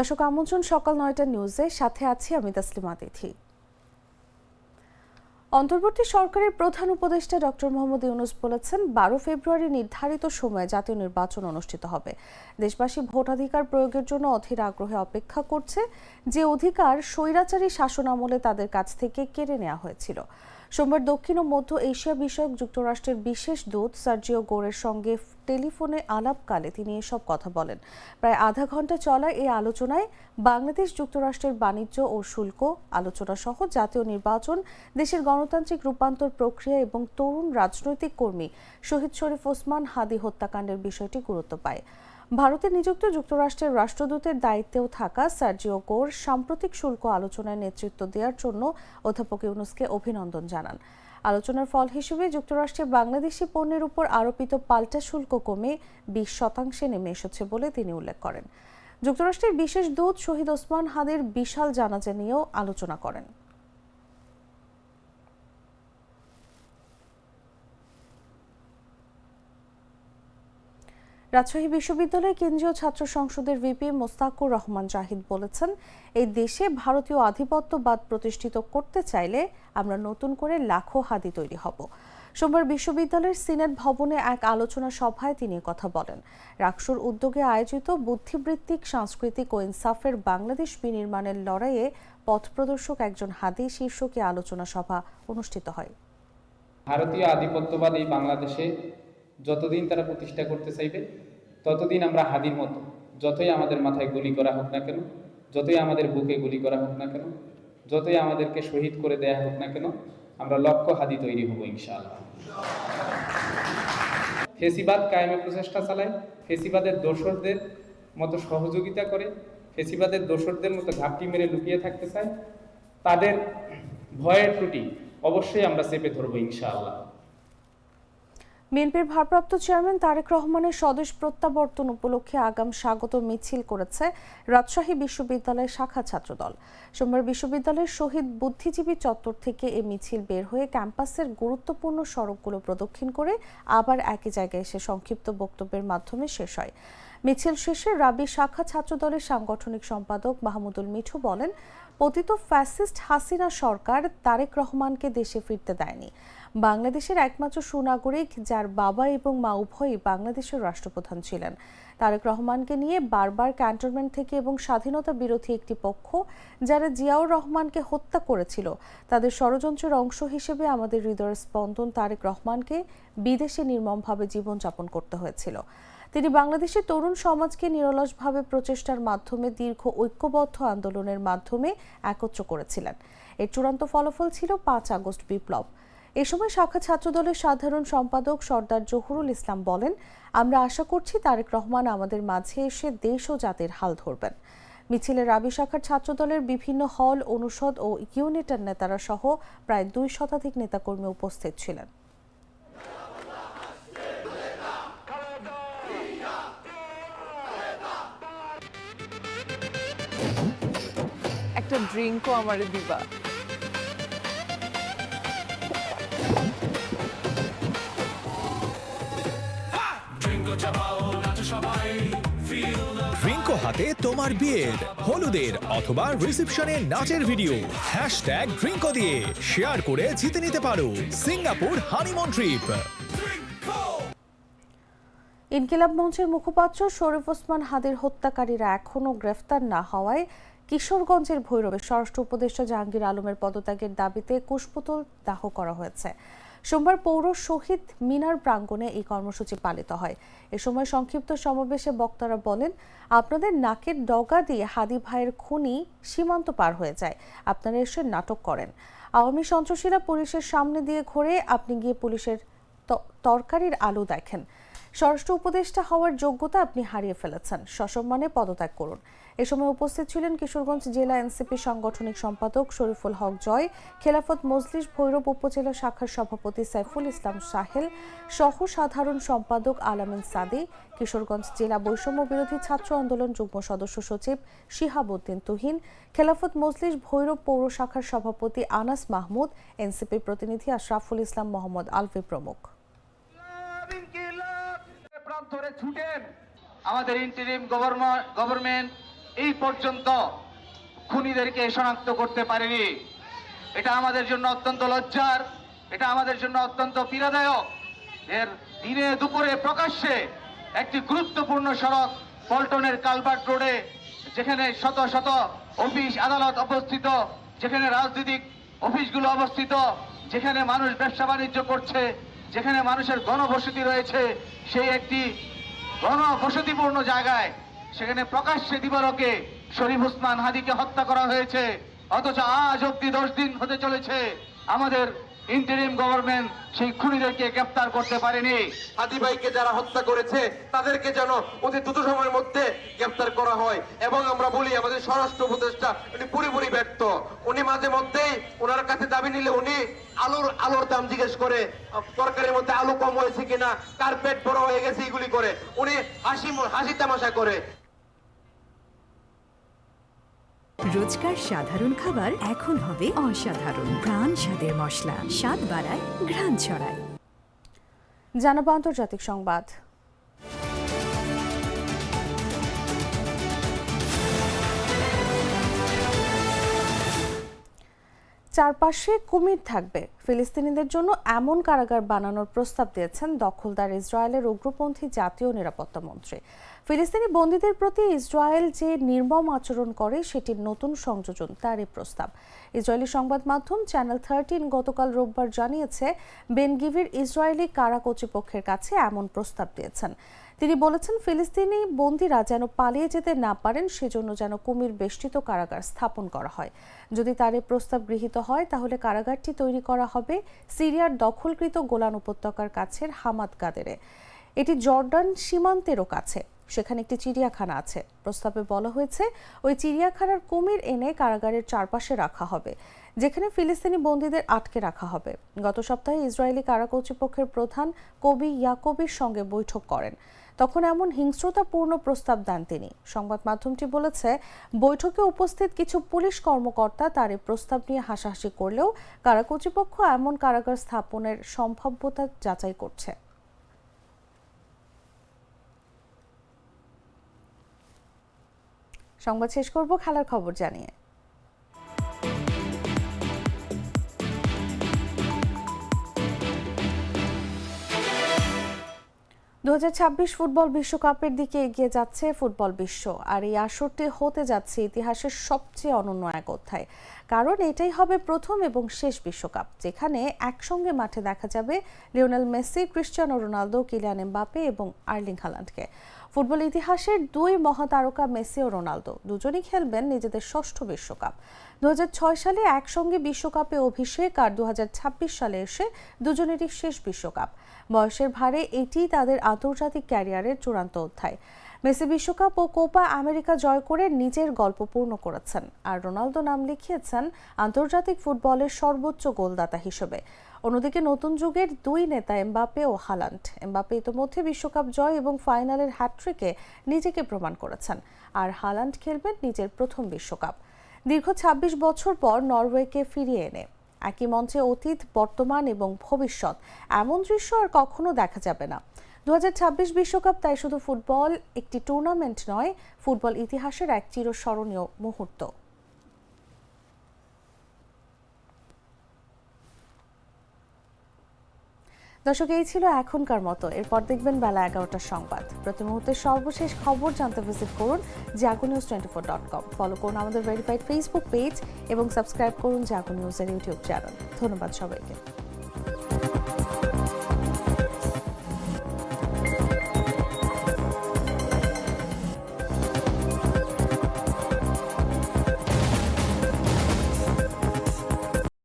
দর্শক আমন্ত্রণ সকাল ৯টা নিউজে, সাথে আছি আমি তাসলিমা তিথি। অন্তর্বর্তী সরকারের প্রধান উপদেষ্টা ডক্টর মোহাম্মদ ইউনূস বলেছেন ১২ ফেব্রুয়ারি নির্ধারিত সময়ে জাতীয় নির্বাচন অনুষ্ঠিত হবে। দেশবাসী ভোটাধিকার প্রয়োগের জন্য অধীর আগ্রহে অপেক্ষা করছে, যে অধিকার স্বৈরাচারী শাসন আমলে তাদের কাছ থেকে কেড়ে নেওয়া হয়েছিল। সোমবার দক্ষিণ ও মধ্য এশিয়া বিষয়ক যুক্তরাষ্ট্রের বিশেষ দূত সার্জিও গোরের সঙ্গে টেলিফোনে আলাপকালে তিনি এসব কথা বলেন। প্রায় আধা ঘন্টা চলা এই আলোচনায় বাংলাদেশ যুক্তরাষ্ট্রের বাণিজ্য ও শুল্ক আলোচনা সহ জাতীয় নির্বাচন, দেশের গণতান্ত্রিক রূপান্তর প্রক্রিয়া এবং তরুণ রাজনৈতিক কর্মী শহীদ শরীফ ওসমান হাদি হত্যাকাণ্ডের বিষয়টি গুরুত্ব পায়। ভারতে নিযুক্ত যুক্তরাষ্ট্রের রাষ্ট্রদূতের দায়িত্বেও থাকা সার্জিও গোর সাম্প্রতিক শুল্ক আলোচনায় নেতৃত্ব দেওয়ার জন্য অধ্যাপক ইউনূসকে অভিনন্দন জানান। আলোচনার ফল হিসেবে যুক্তরাষ্ট্রে বাংলাদেশি পণ্যের উপর আরোপিত পাল্টা শুল্ক কমে 20% নেমে এসেছে বলে তিনি উল্লেখ করেন। যুক্তরাষ্ট্রের বিশেষ দূত শহীদ ওসমান হাদির বিশাল জানাজা নিয়েও আলোচনা করেন। রাজশাহী বিশ্ববিদ্যালয়ের কেন্দ্রীয় ছাত্র সংসদের ভিপি মোস্তাকুর রহমান জাহিদ বলেছেন, এই দেশে ভারতীয় আধিপত্যবাদ প্রতিষ্ঠিত করতে চাইলে আমরা নতুন করে লাখো হাদি তৈরি হব। সোমবার বিশ্ববিদ্যালয়ের সিনেট ভবনে এক আলোচনা সভায় তিনি কথা বলেন। রাকসুর উদ্যোগে আয়োজিত বুদ্ধিবৃত্তিক, সাংস্কৃতিক ও ইনসাফের বাংলাদেশ বিনির্মাণের লড়াইয়ে পথপ্রদর্শক একজন হাদি শীর্ষকে আলোচনা সভা অনুষ্ঠিত হয়। ভারতীয় আধিপত্যবাদ এই বাংলাদেশে যতদিন তারা প্রতিষ্ঠা করতে চাইবে, ততদিন আমরা হাদির মতো, যতই আমাদের মাথায় গুলি করা হোক না কেন, যতই আমাদের বুকে গুলি করা হোক না কেন, যতই আমাদেরকে শহীদ করে দেয়া হোক না কেন, আমরা লক্ষ হাদি তৈরি হব ইনশাআল্লাহ। ফেসিবাদ কায়েমে প্রচেষ্টা চালায়, ফেসিবাদের দোসরদের মতো সহযোগিতা করে, ফেসিবাদের দোসরদের মতো ঘাপটি মেরে লুকিয়ে থাকতে চায়, তাদের ভয়ের ত্রুটি অবশ্যই আমরা চেপে ধরবো ইনশাআল্লাহ। বিএনপির ভারপ্রাপ্ত চেয়ারম্যান তারেক রহমানের স্বদেশ প্রত্যাবর্তন উপলক্ষে আগাম স্বাগত মিছিল করেছে রাজশাহী বিশ্ববিদ্যালয়ের শাখা ছাত্রদল। সোমবার বিশ্ববিদ্যালয়ের শহীদ বুদ্ধিজীবী চত্বর থেকে এই মিছিল বের হয়ে ক্যাম্পাসের গুরুত্বপূর্ণ সড়কগুলো প্রদক্ষিণ করে আবার একই জায়গায় এসে সংক্ষিপ্ত বক্তব্যের মাধ্যমে শেষ হয়। মিছিল শেষে রাবি শাখা ছাত্রদলের সাংগঠনিক সম্পাদক মাহমুদুল মিঠু বলেন, পতিত ফ্যাসিস্ট হাসিনা সরকার তারেক রহমানকে দেশে ফিরতে দেয়নি। বাংলাদেশের একমাত্র সুনাগরিক, যার বাবা এবং মা উভয়ই বাংলাদেশের রাষ্ট্রপ্রধান ছিলেন। তারেক রহমানকে নিয়ে বারবার ক্যান্টনমেন্ট থেকে এবং স্বাধীনতা বিরোধী একটি পক্ষ, যারা জিয়াউর রহমানকে হত্যা করেছিল, তাদের ষড়যন্ত্রের অংশ হিসেবে আমাদের হৃদয়ের স্পন্দন তারেক রহমানকে বিদেশে নির্মমভাবে জীবনযাপন করতে হয়েছিল। তিনি বাংলাদেশের তরুণ সমাজকে নিরলসভাবে প্রচেষ্টার মাধ্যমে দীর্ঘ ঐক্যবদ্ধ আন্দোলনের মাধ্যমে একত্র করেছিলেন। এর চূড়ান্ত ফলাফল ছিল 5 আগস্ট বিপ্লব। এ সময় শাখা ছাত্রদলের সাধারণ সম্পাদক সর্দার জহুরুল ইসলাম বলেন, আমরা আশা করছি তারেক রহমান আমাদের মাঝে এসে দেশ ও জাতির হাল ধরবেন। মিছিলে রাবি শাখার ছাত্রদলের বিভিন্ন হল, অনুষদ ও ইউনিটের নেতারা সহ প্রায় 2 শতাধিক নেতাকর্মী উপস্থিত ছিলেন। একটা ড্রিঙ্কও আমারে দিবা? ড্রিঙ্কো হাতে তোমার বিয়ের, হলুদের অথবা রিসেপশনের নাচের ভিডিও #ড্রিঙ্কো দিয়ে শেয়ার করে জিতে নিতে পারো সিঙ্গাপুর হানিমুন ট্রিপ। ইনকিলাব মঞ্চের মুখপাত্র শরীফ ওসমান হাদির হত্যাকারীরা এখনও গ্রেফতার না হওয়ায় কিশোরগঞ্জের ভৈরবে স্বরাষ্ট্র উপদেষ্টা জাহাঙ্গীর আলমের পদত্যাগের দাবিতে কুশপুতল দাহ করা হয়েছে। সোমবার পৌর শহীদ মিনার প্রাঙ্গণে এই কর্মসূচি পালিত হয়। এ সময় সংক্ষিপ্ত সমাবেশে বক্তারা বলেন, আপনাদের নাকের ডগা দিয়ে হাদি ভাইয়ের খুনি সীমান্ত পার হয়ে যায়, আপনারা এসে নাটক করেন। আওয়ামী সন্ত্রাসীরা পুলিশের সামনে দিয়ে ঘোরে, আপনি গিয়ে পুলিশের তরকারির আলো দেখেন। স্বরাষ্ট্র উপদেষ্টা হওয়ার যোগ্যতা আপনি হারিয়ে ফেলেছেন, সসম্মানে পদত্যাগ করুন। এ সময় উপস্থিত ছিলেন কিশোরগঞ্জ জেলা এনসিপি সাংগঠনিক সম্পাদক শরীফুল হক জয়, খেলাফত মজলিস ভৈরব উপজেলা শাখার সভাপতি সাইফুল ইসলাম সাহেল, সহ সাধারণ সম্পাদক আলামিন সাদি, কিশোরগঞ্জ জেলা বৈষম্য বিরোধী ছাত্র আন্দোলন যুগ্ম সদস্য সচিব শিহাবউদ্দিন তুহিন, খেলাফত মজলিস ভৈরব পৌর শাখার সভাপতি আনাস মাহমুদ, এনসিপি প্রতিনিধি আশরাফুল ইসলাম মোহাম্মদ আলফি প্রমুখ। আমাদের ইন্টারিম গভর্নমেন্ট এই পর্যন্ত খুনিদেরকে শনাক্ত করতে পারেনি। এটা আমাদের জন্য অত্যন্ত লজ্জার, এটা আমাদের জন্য অত্যন্ত পীড়াদায়ক। এর দিনে দুপুরে প্রকাশ্যে একটি গুরুত্বপূর্ণ সড়ক পল্টনের কালভার্ট রোডে, যেখানে শত শত অফিস আদালত অবস্থিত, যেখানে রাজনৈতিক অফিসগুলো অবস্থিত, যেখানে মানুষ ব্যবসা বাণিজ্য করছে, যেখানে মানুষের গণবসতি রয়েছে, সেই একটি গণবসতিপূর্ণ জায়গায় সেখানে প্রকাশ্যে দিবালোকে শরীফ ওসমান হাদিকে হত্যা করা হয়েছে। অথচ আজ অব্দি 10 দিন হতে চলেছে আমাদের ইন্টারিম গভর্নমেন্ট সেই খুনিদেরকে গ্রেফতার করতে পারেনি। হাদি ভাইকে যারা হত্যা করেছে তাদেরকে যেন অতি দ্রুত সময়ের মধ্যে গ্রেফতার করা হয়। এবং আমরা বলি আমাদের স্বরাষ্ট্র উপদেষ্টা উনি পুরোপুরি ব্যর্থ। উনি মাঝে মধ্যেই ওনার কাছে দাবি নিলে উনি আলুর দাম জিজ্ঞেস করে, তরকারির মধ্যে আলু কম হয়েছে কিনা, কার্পেট বড় হয়ে গেছে, এগুলি করে উনি হাসি তামাশা করে। রোজকার সাধারণ খাবার এখন হবে অসাধারণ। প্রাণ স্বাদের মশলা, স্বাদ বাড়ায়, ঘ্রাণ ছড়ায়। জানাবো আন্তর্জাতিক সংবাদ। চারপাশে কুমির থাকবে, ফিলিস্তিনিদের জন্য এমন কারাগার বানানোর প্রস্তাব দিয়েছেন দখলদার ইসরায়েলের উগ্রপন্থী জাতীয় নিরাপত্তা মন্ত্রী। ফিলিস্তিনি বন্দীদের প্রতি ইসরায়েল যে নির্মম আচরণ করে সেটির নতুন সংযোজন তারই প্রস্তাব। ইসরায়েলি সংবাদ মাধ্যম চ্যানেল 13 গতকাল রোববার জানিয়েছে, বেন গভির ইসরায়েলি কারা কর্তৃপক্ষের কাছে এমন প্রস্তাব দিয়েছেন। তিনি বলেছেন, ফিলিস্তিনি বন্দীরা যেন পালিয়ে যেতে না পারেন সেজন্য যেন কুমির বেষ্টিত কারাগার স্থাপন করা হয়। যদি তার এই প্রস্তাব গৃহীত হয় তাহলে কারাগারটি তৈরি করা হবে সিরিয়ার দখলকৃত গোলান উপত্যকার কাছের হামাদ গাদেরে। এটি জর্ডান সীমান্তেরও কাছে। সেখানে একটি চিড়িয়াখানা আছে। প্রস্তাবে বলা হয়েছে, ওই চিড়িয়াখানার কুমির এনে কারাগারের চারপাশে রাখা হবে, যেখানে ফিলিস্তিনি বন্দীদের আটকে রাখা হবে। গত সপ্তাহে ইসরায়েলি কারা কর্তৃপক্ষের প্রধান কবি ইয়াকোবির সঙ্গে বৈঠক করেন। তখন এমন হিংস্রতাপূর্ণ প্রস্তাব দেন তিনি। সংবাদ মাধ্যমটি বলেছে, বৈঠকে উপস্থিত কিছু পুলিশ কর্মকর্তা তার এই প্রস্তাব নিয়ে হাসাহাসি করলেও কারা কর্তৃপক্ষ এমন কারাগার স্থাপনের সম্ভাব্যতা যাচাই করছে। সংবাদ শেষ করব খেলার খবর জানিয়ে। 2026 ফুটবল বিশ্বকাপের দিকে এগিয়ে যাচ্ছে ফুটবল বিশ্ব। আর এই আসরটি হতে যাচ্ছে ইতিহাসের সবচেয়ে অনন্য এক অধ্যায়। কারণ এটাই হবে প্রথম এবং শেষ বিশ্বকাপ যেখানে একসঙ্গে মাঠে দেখা যাবে Lionel Messi, Cristiano Ronaldo, Kylian Mbappe এবং আর্লিং হাল্যান্ডকে। ফুটবল ইতিহাসের দুই মহাতারকা মেসি ও রোনালদো দুজনই খেলবেন নিজেদের ষষ্ঠ বিশ্বকাপ। 2006 সালে একসঙ্গে বিশ্বকাপে অভিষেক আর 2026 সালে এসে দুজনেরই শেষ বিশ্বকাপ। বয়সের ভারে এটি তাদের আন্তর্জাতিক ক্যারিয়ারের চূড়ান্ত অধ্যায়। মেসি বিশ্বকাপ ও কোপা আমেরিকা জয় করে নিজের গল্প পূর্ণ করেছেন, আর রোনালদো নাম লিখিয়েছেন আন্তর্জাতিক ফুটবলের সর্বোচ্চ গোলদাতা হিসেবে। অন্যদিকে নতুন যুগের দুই নেতা এমবাপে ও হাল্যান্ড। এমবাপে ইতোমধ্যে বিশ্বকাপ জয় এবং ফাইনালের হ্যাট্রিকে নিজেকে প্রমাণ করেছেন, আর হাল্যান্ড খেলবেন নিজের প্রথম বিশ্বকাপ। দীর্ঘ 26 বছর পর নরওয়েকে ফিরিয়ে এনে একই মঞ্চে অতীত, বর্তমান এবং ভবিষ্যৎ এমন দৃশ্য আর কখনো দেখা যাবে না। 2026 বিশ্বকাপ তাই শুধু ফুটবল একটি টুর্নামেন্ট নয়, ফুটবল ইতিহাসের এক চিরস্মরণীয় মুহূর্ত। দর্শক, এই ছিল এখনকার মতো। এরপর দেখবেন বেলা 11টার সংবাদ। প্রতি মুহূর্তের সর্বশেষ খবর জানতে ভিজিট করুন jagonews24.com। ফলো করুন আমাদের ভেরিফাইড ফেসবুক পেজ এবং সাবস্ক্রাইব করুন জাগো নিউজের ইউটিউব চ্যানেল। ধন্যবাদ সবাইকে।